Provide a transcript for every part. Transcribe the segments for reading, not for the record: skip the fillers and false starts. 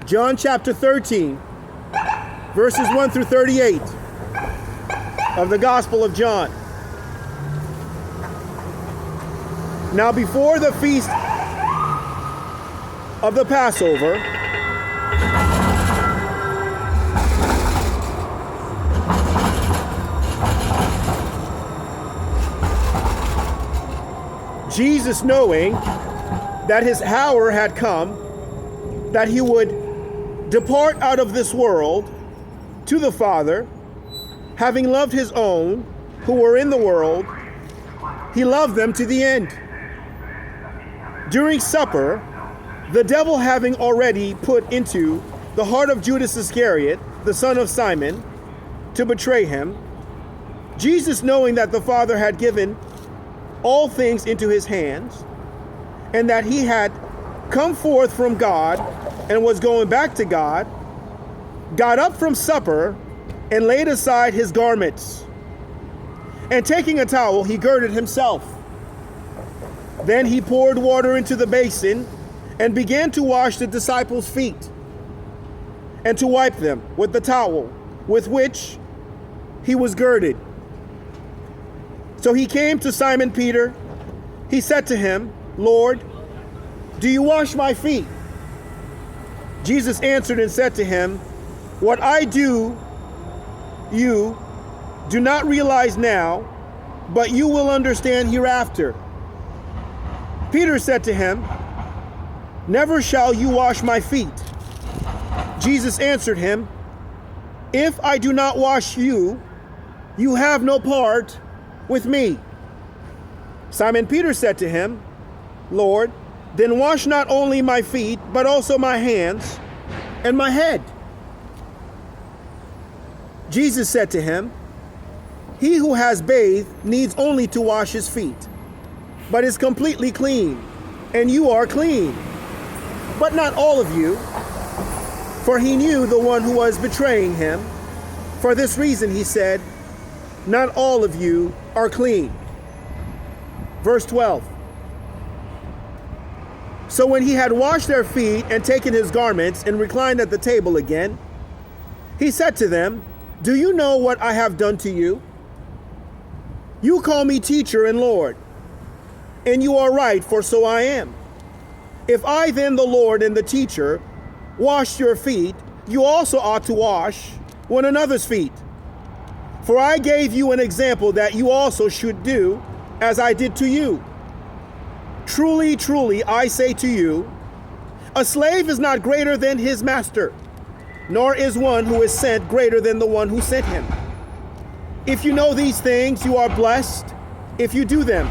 John chapter 13, verses 1 through 38 of the Gospel of John. Now before the feast of the Passover, Jesus, knowing that his hour had come, that he would depart out of this world to the Father, having loved his own who were in the world, he loved them to the end. During supper, the devil having already put into the heart of Judas Iscariot, the son of Simon, to betray him, Jesus, knowing that the Father had given all things into his hands, and that he had come forth from God and was going back to God, got up from supper and laid aside his garments. And taking a towel, he girded himself. Then he poured water into the basin and began to wash the disciples' feet and to wipe them with the towel with which he was girded. So he came to Simon Peter. He said to him, "Lord, do you wash my feet?" Jesus answered and said to him, "What I do, you do not realize now, but you will understand hereafter." Peter said to him, "Never shall you wash my feet." Jesus answered him, "If I do not wash you, you have no part with me." Simon Peter said to him, "Lord, then wash not only my feet, but also my hands and my head." Jesus said to him, "He who has bathed needs only to wash his feet, but is completely clean, and you are clean, but not all of you." For he knew the one who was betraying him. For this reason he said, "Not all of you are clean." Verse 12. So when he had washed their feet and taken his garments and reclined at the table again, he said to them, "Do you know what I have done to you? You call me teacher and Lord, and you are right, for so I am. If I then, the Lord and the teacher, washed your feet, you also ought to wash one another's feet. For I gave you an example that you also should do as I did to you. Truly, truly, I say to you, a slave is not greater than his master, nor is one who is sent greater than the one who sent him. If you know these things, you are blessed if you do them.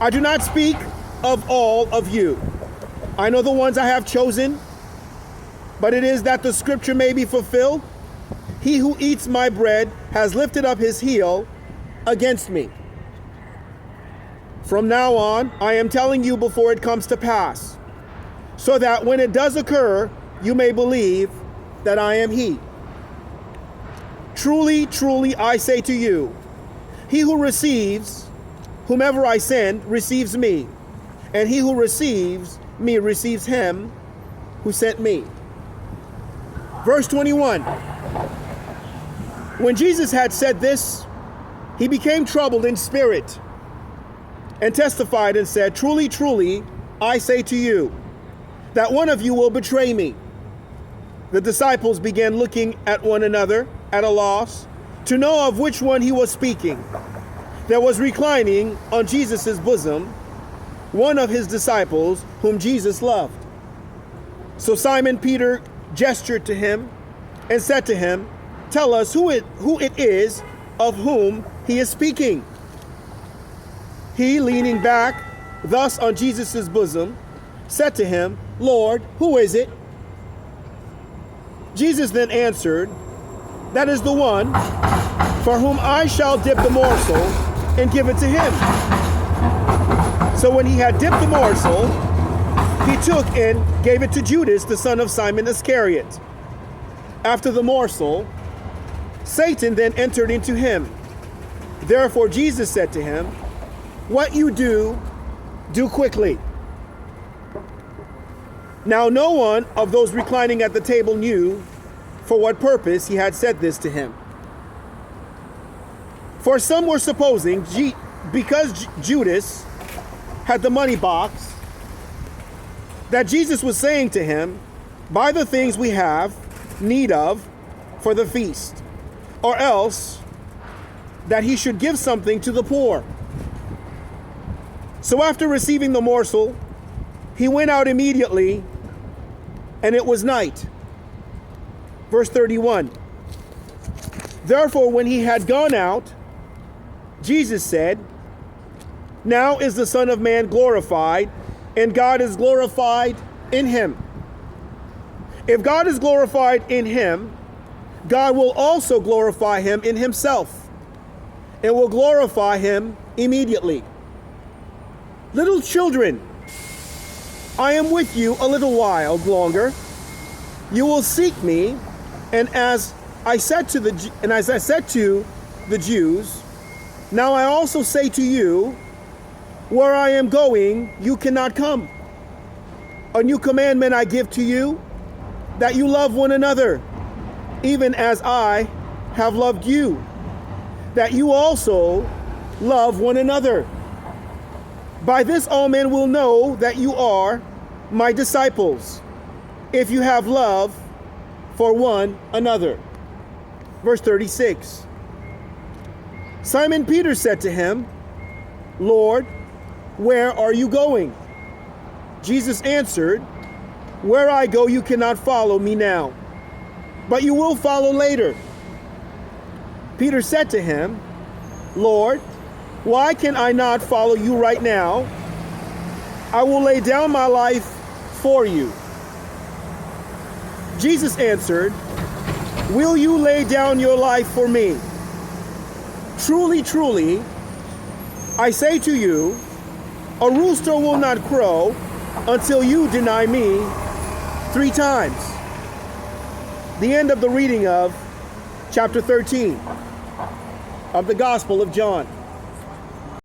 I do not speak of all of you. I know the ones I have chosen, but it is that the scripture may be fulfilled. He who eats my bread has lifted up his heel against me. From now on, I am telling you before it comes to pass, so that when it does occur, you may believe that I am he. Truly, truly, I say to you, he who receives whomever I send receives me, and he who receives me receives him who sent me." Verse 21. When Jesus had said this, he became troubled in spirit and testified and said, "Truly, truly, I say to you, that one of you will betray me." The disciples began looking at one another at a loss to know of which one he was speaking. There was reclining on Jesus' bosom one of his disciples whom Jesus loved. So Simon Peter gestured to him and said to him, "Tell us who it is of whom he is speaking." He, leaning back thus on Jesus' bosom, said to him, "Lord, who is it?" Jesus then answered, "That is the one for whom I shall dip the morsel and give it to him." So when he had dipped the morsel, he took and gave it to Judas, the son of Simon Iscariot. After the morsel, Satan then entered into him. Therefore Jesus said to him, "What you do, do quickly." Now no one of those reclining at the table knew for what purpose he had said this to him. For some were supposing, because Judas had the money box, that Jesus was saying to him, buy the things we have need of for the feast, or else that he should give something to the poor. So after receiving the morsel, he went out immediately, and it was night. Verse 31. Therefore, when he had gone out, Jesus said, now is the Son of Man glorified, and God is glorified in him. If God is glorified in him, God will also glorify him in himself, and will glorify him immediately. Little children, I am with you a little while longer. You will seek me, and as I said to the Jews, now I also say to you, where I am going, you cannot come. A new commandment I give to you, that you love one another, even as I have loved you, that you also love one another. By this all men will know that you are my disciples, if you have love for one another. Verse 36. Simon Peter said to him, Lord, where are you going? Jesus answered, where I go you cannot follow me now, but you will follow later. Peter said to him, Lord, why can I not follow you right now? I will lay down my life for you. Jesus answered, will you lay down your life for me? Truly, truly, I say to you, a rooster will not crow until you deny me 3 times. The end of the reading of chapter 13 of the Gospel of John.